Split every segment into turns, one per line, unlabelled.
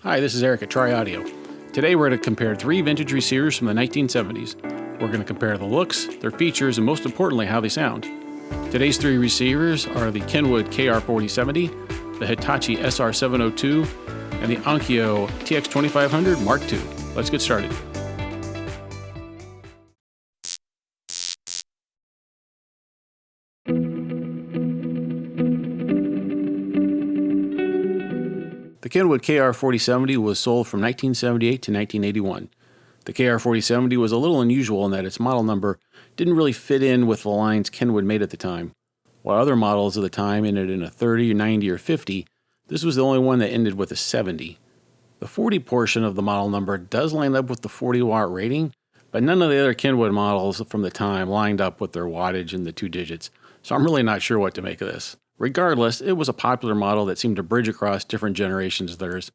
Hi, this is Eric at Try Audio. Today we're going to compare three vintage receivers from the 1970s. We're going to compare the looks, their features, and most importantly, how they sound. Today's three receivers are the Kenwood KR-4070, the Hitachi SR-702, and the Onkyo TX2500 Mark II. Let's get started. The Kenwood KR-4070 was sold from 1978 to 1981. The KR-4070 was a little unusual in that its model number didn't really fit in with the lines Kenwood made at the time. While other models of the time ended in a 30, 90, or 50, this was the only one that ended with a 70. The 40 portion of the model number does line up with the 40-watt rating, but none of the other Kenwood models from the time lined up with their wattage in the two digits, so I'm really not sure what to make of this. Regardless, it was a popular model that seemed to bridge across different generations of theirs.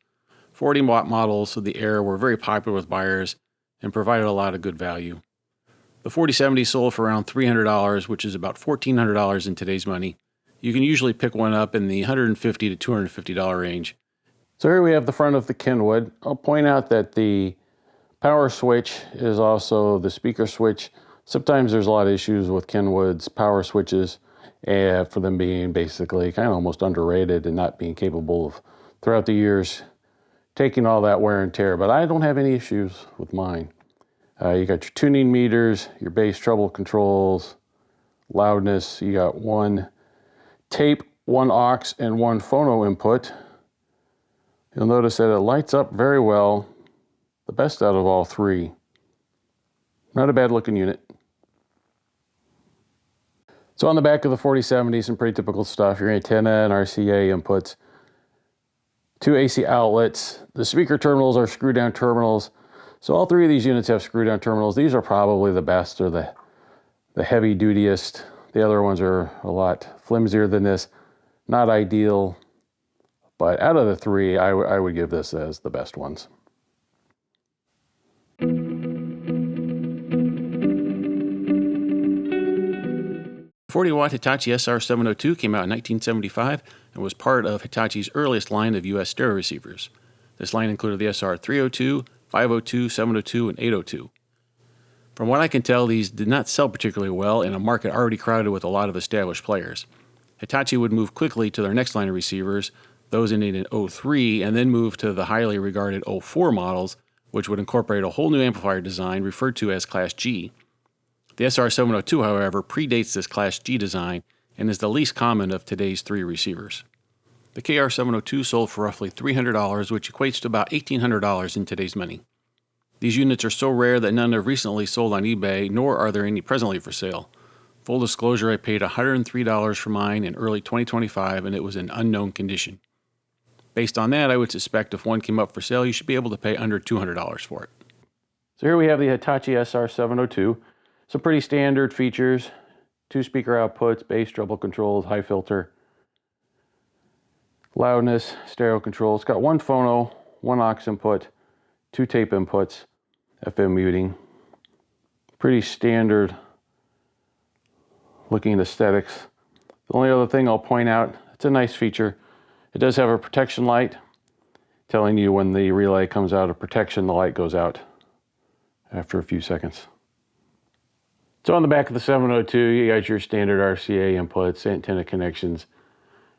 40-watt models of the era were very popular with buyers and provided a lot of good value. The 4070 sold for around $300, which is about $1,400 in today's money. You can usually pick one up in the $150 to $250 range. So here we have the front of the Kenwood. I'll point out that the power switch is also the speaker switch. Sometimes there's a lot of issues with Kenwood's power switches, for them being basically kind of almost underrated and not being capable of, throughout the years, taking all that wear and tear. But I don't have any issues with mine. You got your tuning meters, your bass treble controls, loudness. You got one tape, one aux, and one phono input. You'll notice that it lights up very well, the best out of all three. Not a bad looking unit. So on the back of the 4070, some pretty typical stuff. Your antenna and RCA inputs. Two AC outlets. The speaker terminals are screw-down terminals. So all three of these units have screw-down terminals. These are probably the best or the heavy-dutyest. The other ones are a lot flimsier than this. Not ideal, but out of the three, I would give this as the best ones. 40-watt Hitachi SR-702 came out in 1975 and was part of Hitachi's earliest line of U.S. stereo receivers. This line included the SR-302, 502, 702, and 802. From what I can tell, these did not sell particularly well in a market already crowded with a lot of established players. Hitachi would move quickly to their next line of receivers, those ending in 03, and then move to the highly regarded 04 models, which would incorporate a whole new amplifier design referred to as Class G. The SR-702, however, predates this Class G design and is the least common of today's three receivers. The KR-702 sold for roughly $300, which equates to about $1,800 in today's money. These units are so rare that none have recently sold on eBay, nor are there any presently for sale. Full disclosure, I paid $103 for mine in early 2025 and it was in unknown condition. Based on that, I would suspect if one came up for sale, you should be able to pay under $200 for it. So here we have the Hitachi SR-702. Some pretty standard features, two speaker outputs, bass treble controls, high filter, loudness, stereo control. It's got one phono, one aux input, two tape inputs, FM muting. Pretty standard looking aesthetics. The only other thing I'll point out, it's a nice feature. It does have a protection light telling you when the relay comes out of protection, the light goes out after a few seconds. So on the back of the 702, you got your standard RCA inputs, antenna connections.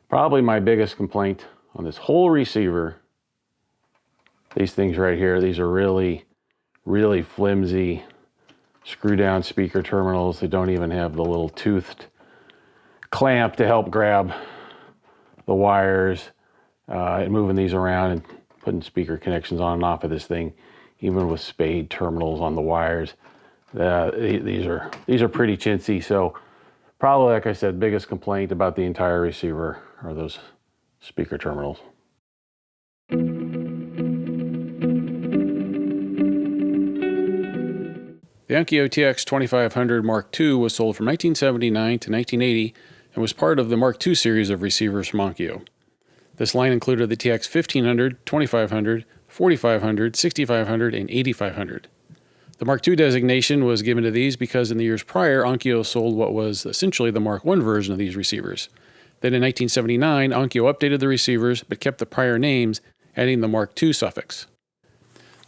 Probably my biggest complaint on this whole receiver, these things right here, these are really, really flimsy screw-down speaker terminals. They don't even have the little toothed clamp to help grab the wires and moving these around and putting speaker connections on and off of this thing, even with spade terminals on the wires. These are pretty chintzy, so probably, like I said, biggest complaint about the entire receiver are those speaker terminals. The Onkyo TX2500 Mark II was sold from 1979 to 1980 and was part of the Mark II series of receivers from Onkyo. This line included the TX1500, 2500, 4500, 6500, and 8500. The Mark II designation was given to these because in the years prior, Onkyo sold what was essentially the Mark I version of these receivers. Then in 1979, Onkyo updated the receivers but kept the prior names adding the Mark II suffix.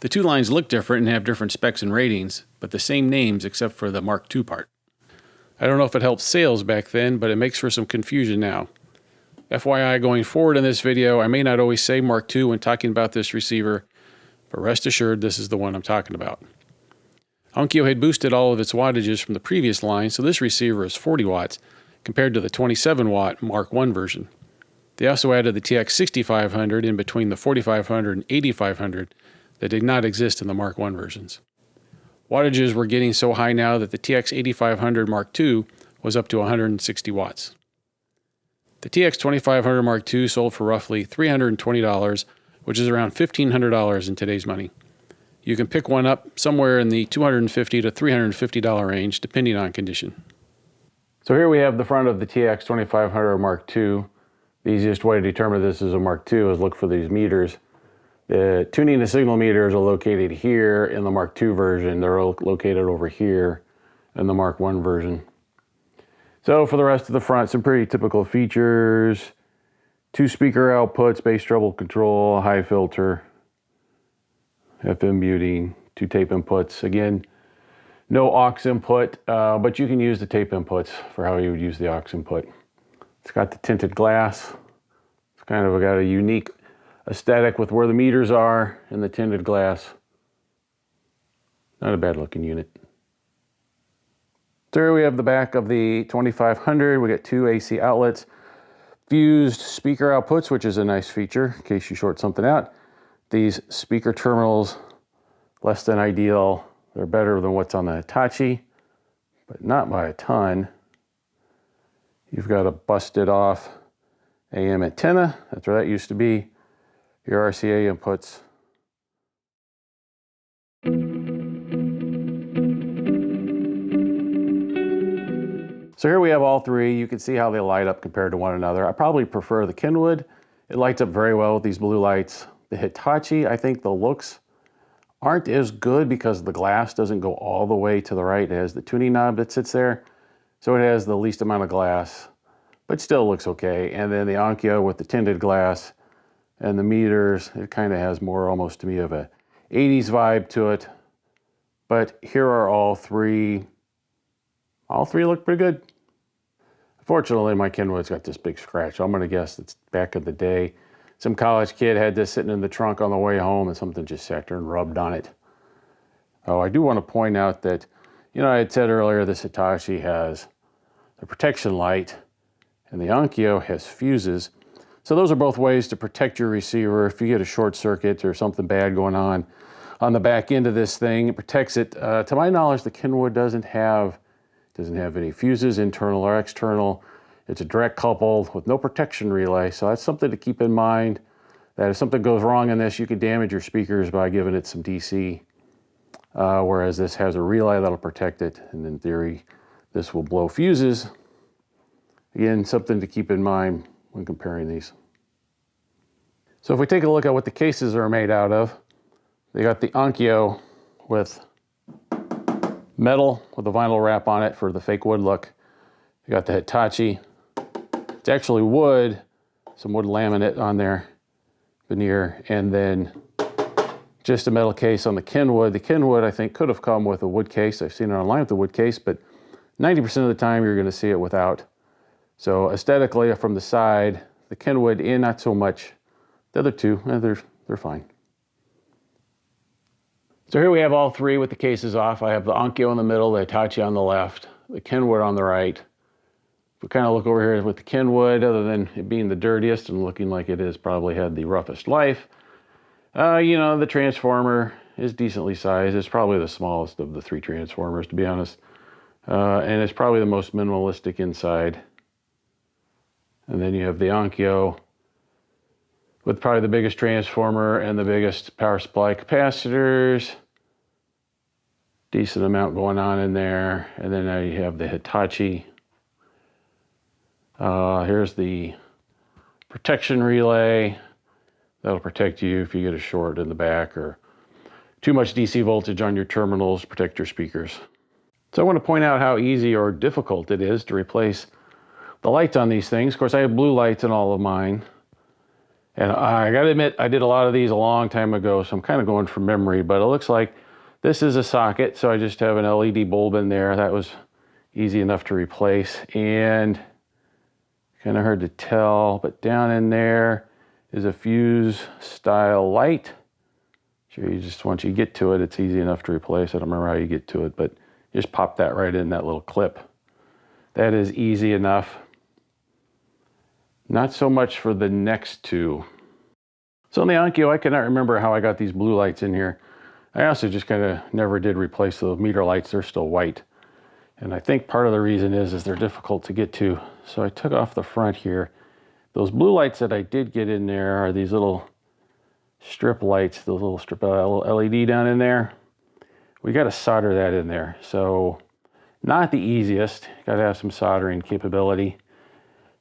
The two lines look different and have different specs and ratings, but the same names except for the Mark II part. I don't know if it helped sales back then, but it makes for some confusion now. FYI, going forward in this video, I may not always say Mark II when talking about this receiver, but rest assured this is the one I'm talking about. Onkyo had boosted all of its wattages from the previous line, so this receiver is 40 watts compared to the 27 watt Mark I version. They also added the TX6500 in between the 4500 and 8500 that did not exist in the Mark I versions. Wattages were getting so high now that the TX8500 Mark II was up to 160 watts. The TX2500 Mark II sold for roughly $320, which is around $1,500 in today's money. You can pick one up somewhere in the $250 to $350 range, depending on condition. So here we have the front of the TX2500 Mark II. The easiest way to determine this is a Mark II is look for these meters. The tuning and signal meters are located here in the Mark II version. They're located over here in the Mark I version. So for the rest of the front, some pretty typical features. 2 speaker outputs, bass treble control, high filter, FM muting, 2 tape inputs. Again, no aux input, but you can use the tape inputs for how you would use the aux input. It's got the tinted glass. It's kind of got a unique aesthetic with where the meters are and the tinted glass. Not a bad looking unit. So here we have the back of the 2500. We got 2 AC outlets, fused speaker outputs, which is a nice feature in case you short something out. These speaker terminals, less than ideal. They're better than what's on the Hitachi, but not by a ton. You've got a busted off AM antenna. That's where that used to be. Your RCA inputs. So here we have all three. You can see how they light up compared to one another. I probably prefer the Kenwood. It lights up very well with these blue lights. The Hitachi, I think the looks aren't as good because the glass doesn't go all the way to the right. It has the tuning knob that sits there. So it has the least amount of glass, but still looks okay. And then the Onkyo with the tinted glass and the meters, it kind of has more almost to me of a 80s vibe to it. But here are all three. All three look pretty good. Fortunately, my Kenwood's got this big scratch. I'm gonna guess it's back in the day. Some college kid had this sitting in the trunk on the way home and something just sat there and rubbed on it. Oh, I do want to point out that, you know, I had said earlier this Hitachi has the protection light and the Onkyo has fuses. So those are both ways to protect your receiver. If you get a short circuit or something bad going on the back end of this thing, it protects it. To my knowledge, the Kenwood doesn't have any fuses, internal or external. It's a direct coupled with no protection relay. So that's something to keep in mind, that if something goes wrong in this, you could damage your speakers by giving it some DC. Whereas this has a relay that'll protect it. And in theory, this will blow fuses. Again, something to keep in mind when comparing these. So if we take a look at what the cases are made out of, they got the Onkyo with metal with a vinyl wrap on it for the fake wood look. You got the Hitachi. It's actually wood, some wood laminate on there, veneer, and then just a metal case on the Kenwood. The Kenwood, I think, could have come with a wood case. I've seen it online with the wood case, but 90% of the time you're going to see it without. So aesthetically, from the side, the Kenwood, not so much. The other two, they're fine. So here we have all three with the cases off. I have the Onkyo in the middle, the Hitachi on the left, the Kenwood on the right. If we kind of look over here with the Kenwood, other than it being the dirtiest and looking like it has probably had the roughest life, you know, the transformer is decently sized. It's probably the smallest of the three transformers, to be honest. And it's probably the most minimalistic inside. And then you have the Onkyo with probably the biggest transformer and the biggest power supply capacitors. Decent amount going on in there. And then now you have the Hitachi. Here's the protection relay. That'll protect you if you get a short in the back or too much DC voltage on your terminals, protect your speakers. So I want to point out how easy or difficult it is to replace the lights on these things. Of course, I have blue lights in all of mine. And I gotta admit, I did a lot of these a long time ago, so I'm kind of going from memory, but it looks like this is a socket, so I just have an LED bulb in there. That was easy enough to replace, and kind of hard to tell, but down in there is a fuse style light. Sure, you just, once you get to it, it's easy enough to replace. I don't remember how you get to it, but you just pop that right in that little clip. That is easy enough. Not so much for the next two. So on the Onkyo, I cannot remember how I got these blue lights in here. I also just kind of never did replace the meter lights. They're still white. And I think part of the reason is they're difficult to get to. So I took off the front here. Those blue lights that I did get in there are these little strip lights, those little strip LED down in there. We got to solder that in there. So not the easiest. Got to have some soldering capability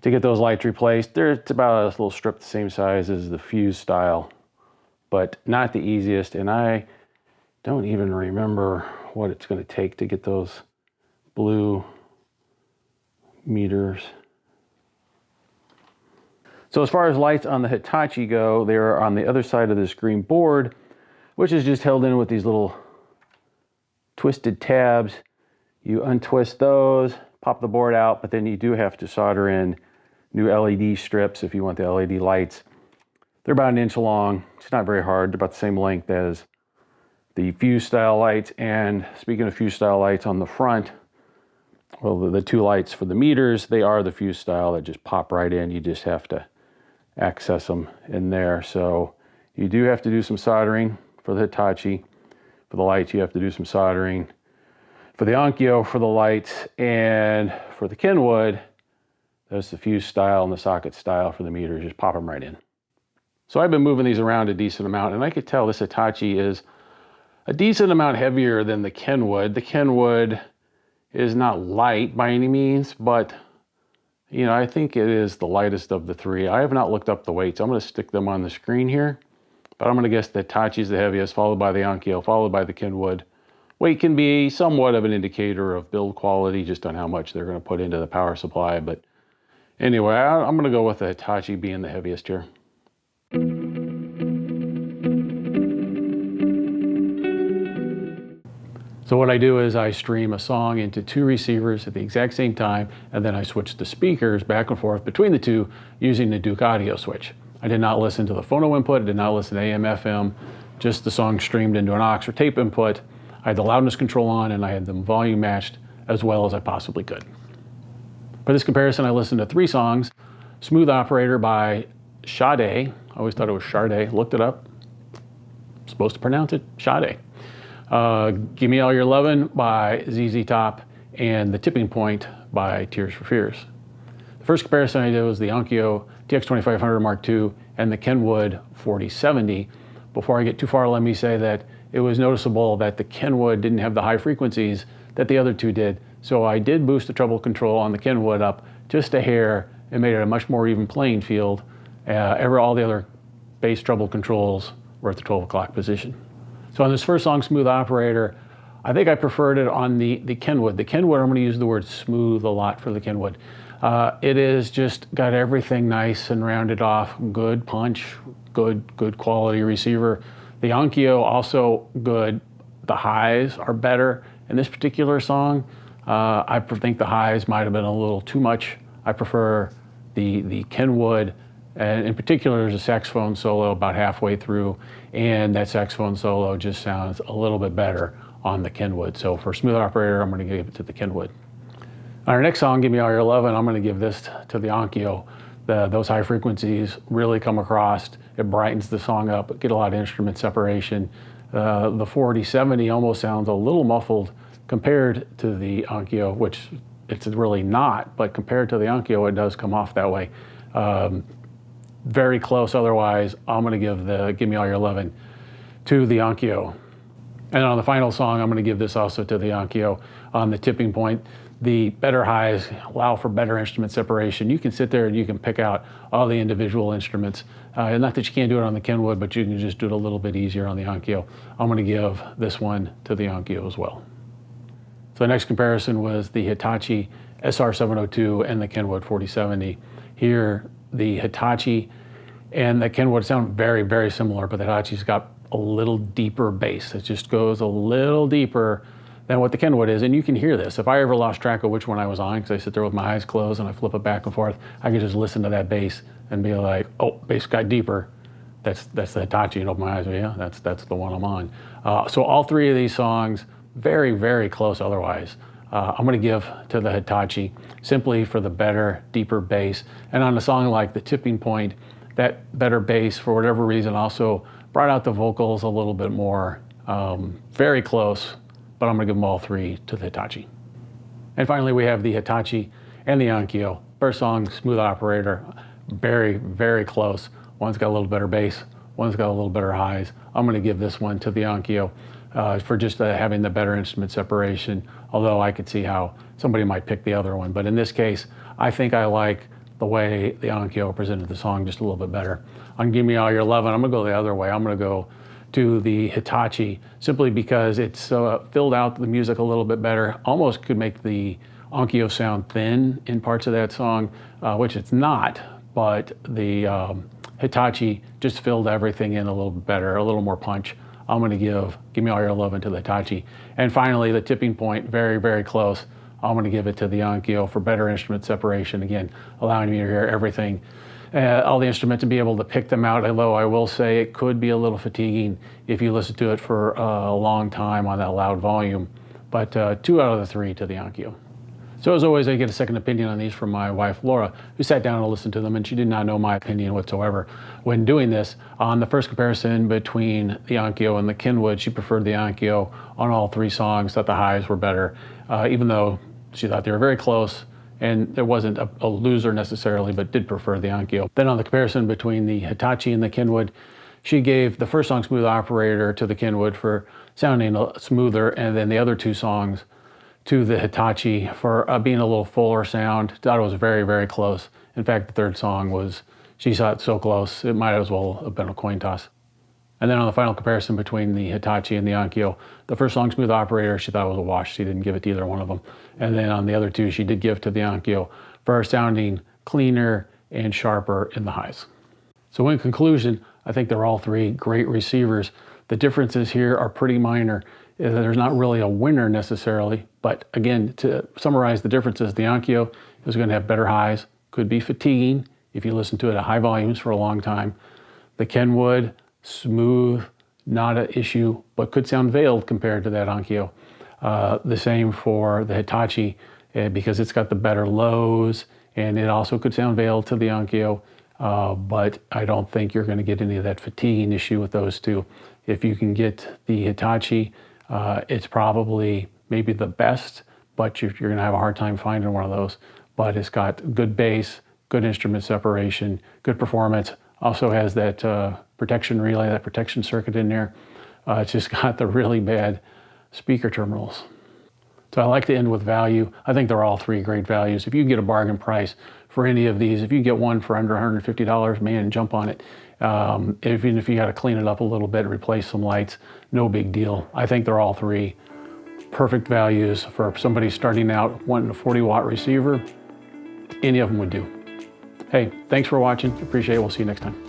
to get those lights replaced. It's about a little strip the same size as the fuse style, but not the easiest. And I don't even remember what it's going to take to get those blue meters. So as far as lights on the Hitachi go, they're on the other side of this green board, which is just held in with these little twisted tabs. You untwist those, pop the board out, but then you do have to solder in new LED strips if you want the LED lights. They're about an inch long. It's not very hard. They're about the same length as the fuse style lights. And speaking of fuse style lights on the front, well, the two lights for the meters, they are the fuse style that just pop right in. You just have to access them in there. So you do have to do some soldering for the Hitachi. For the lights, you have to do some soldering. For the Onkyo, for the lights, and for the Kenwood, that's the fuse style and the socket style for the meters. Just pop them right in. So I've been moving these around a decent amount, and I could tell this Hitachi is a decent amount heavier than the Kenwood. The Kenwood is not light by any means, but you know, I think it is the lightest of the three. I have not looked up the weights. I'm going to stick them on the screen here, but I'm going to guess the Hitachi is the heaviest, followed by the Onkyo, followed by the Kenwood. Weight can be somewhat of an indicator of build quality, just on how much they're going to put into the power supply. But anyway, I'm going to go with the Hitachi being the heaviest here. So what I do is I stream a song into two receivers at the exact same time, and then I switch the speakers back and forth between the two using the Duke audio switch. I did not listen to the phono input, I did not listen to AM, FM, just the song streamed into an aux or tape input. I had the loudness control on, and I had them volume matched as well as I possibly could. For this comparison, I listened to three songs. Smooth Operator by Sade. I always thought it was Sade. Looked it up. I'm supposed to pronounce it Sade. Give Me All Your Lovin' by ZZ Top, and The Tipping Point by Tears for Fears. The first comparison I did was the Onkyo TX2500 Mark II and the Kenwood 4070. Before I get too far, let me say that it was noticeable that the Kenwood didn't have the high frequencies that the other two did. So I did boost the treble control on the Kenwood up just a hair and made it a much more even playing field. All the other bass treble controls were at the 12 o'clock position. So on this first song, Smooth Operator, I think I preferred it on the Kenwood. The Kenwood, I'm going to use the word smooth a lot for the Kenwood. It is just got everything nice and rounded off, good punch, good quality receiver. The Onkyo also good. The highs are better. In this particular song, I think the highs might have been a little too much. I prefer the Kenwood, and in particular, there's a saxophone solo about halfway through, and that saxophone solo just sounds a little bit better on the Kenwood. So for Smooth Operator, I'm going to give it to the Kenwood. On our next song, Give Me All Your Lovin', I'm going to give this to the Onkyo. Those high frequencies really come across. It brightens the song up, get a lot of instrument separation. The 4070 almost sounds a little muffled compared to the Onkyo, which it's really not, but compared to the Onkyo, it does come off that way. Very close otherwise. I'm going to give the Give Me All Your Lovin' to the Onkyo. And on the final song, I'm going to give this also to the Onkyo on the Tipping Point. The better highs allow for better instrument separation. You can sit there and you can pick out all the individual instruments. Not that you can't do it on the Kenwood, but you can just do it a little bit easier on the Onkyo. I'm going to give this one to the Onkyo as well. So the next comparison was the Hitachi SR-702 and the Kenwood 4070. Here, the Hitachi
And the Kenwood sound very, very similar, but the Hitachi's got a little deeper bass. It just goes a little deeper than what the Kenwood is. And you can hear this. If I ever lost track of which one I was on, because I sit there with my eyes closed and I flip it back and forth, I can just listen to that bass and be like, oh, bass got deeper. That's the Hitachi, and open my eyes, yeah, that's the one I'm on. So all three of these songs, very, very close otherwise. I'm gonna give to the Hitachi simply for the better, deeper bass. And on a song like The Tipping Point, that better bass, for whatever reason, also brought out the vocals a little bit more. Very close, but I'm gonna give them all three to the Hitachi. And finally, we have the Hitachi and the Onkyo. First song, Smooth Operator, very, very close. One's got a little better bass, one's got a little better highs. I'm gonna give this one to the Onkyo for just having the better instrument separation, although I could see how somebody might pick the other one. But in this case, I think I like the way the Onkyo presented the song just a little bit better. On Give Me All Your Love, and I'm gonna go the other way. I'm gonna go to the Hitachi simply because it's filled out the music a little bit better. Almost could make the Onkyo sound thin in parts of that song, which it's not, but the Hitachi just filled everything in a little bit better, a little more punch. I'm gonna give Me All Your Love to the Hitachi. And finally, The Tipping Point, very, very close. I'm gonna give it to the Onkyo for better instrument separation. Again, allowing me to hear everything, all the instruments, and be able to pick them out. Although I will say it could be a little fatiguing if you listen to it for a long time on that loud volume. But 2 out of the 3 to the Onkyo. So as always, I get a second opinion on these from my wife, Laura, who sat down and listened to them, and she did not know my opinion whatsoever. When doing this, on the first comparison between the Onkyo and the Kenwood, she preferred the Onkyo on all 3 songs, thought the highs were better, even though she thought they were very close, and there wasn't a loser necessarily, but did prefer the Onkyo. Then on the comparison between the Hitachi and the Kenwood, she gave the first song, Smooth Operator, to the Kenwood for sounding smoother, and then the other 2 songs to the Hitachi for being a little fuller sound. Thought it was very, very close. In fact, the third song was, she saw it so close, it might as well have been a coin toss. And then on the final comparison between the Hitachi and the Onkyo, the first song, Smooth Operator, she thought was a wash. She didn't give it to either one of them. And then on the other 2, she did give to the Onkyo for sounding cleaner and sharper in the highs. So in conclusion, I think they're all 3 great receivers. The differences here are pretty minor. There's not really a winner necessarily, but again, to summarize the differences, the Onkyo is going to have better highs, could be fatiguing if you listen to it at high volumes for a long time. The Kenwood, smooth, not an issue, but could sound veiled compared to that Onkyo. The same for the Hitachi, because it's got the better lows, and it also could sound veiled to the Onkyo, but I don't think you're going to get any of that fatiguing issue with those 2. If you can get the Hitachi, it's probably maybe the best, but you're going to have a hard time finding one of those. But it's got good bass, good instrument separation, good performance. Also has that protection relay, that protection circuit in there. It's just got the really bad speaker terminals. So I like to end with value. I think they're all 3 great values. If you can get a bargain price for any of these, if you get one for under $150, man, jump on it. Even if you got to clean it up a little bit, replace some lights, no big deal. I think they're all 3 perfect values for somebody starting out wanting a 40-watt receiver. Any of them would do. Hey, thanks for watching. Appreciate it. We'll see you next time.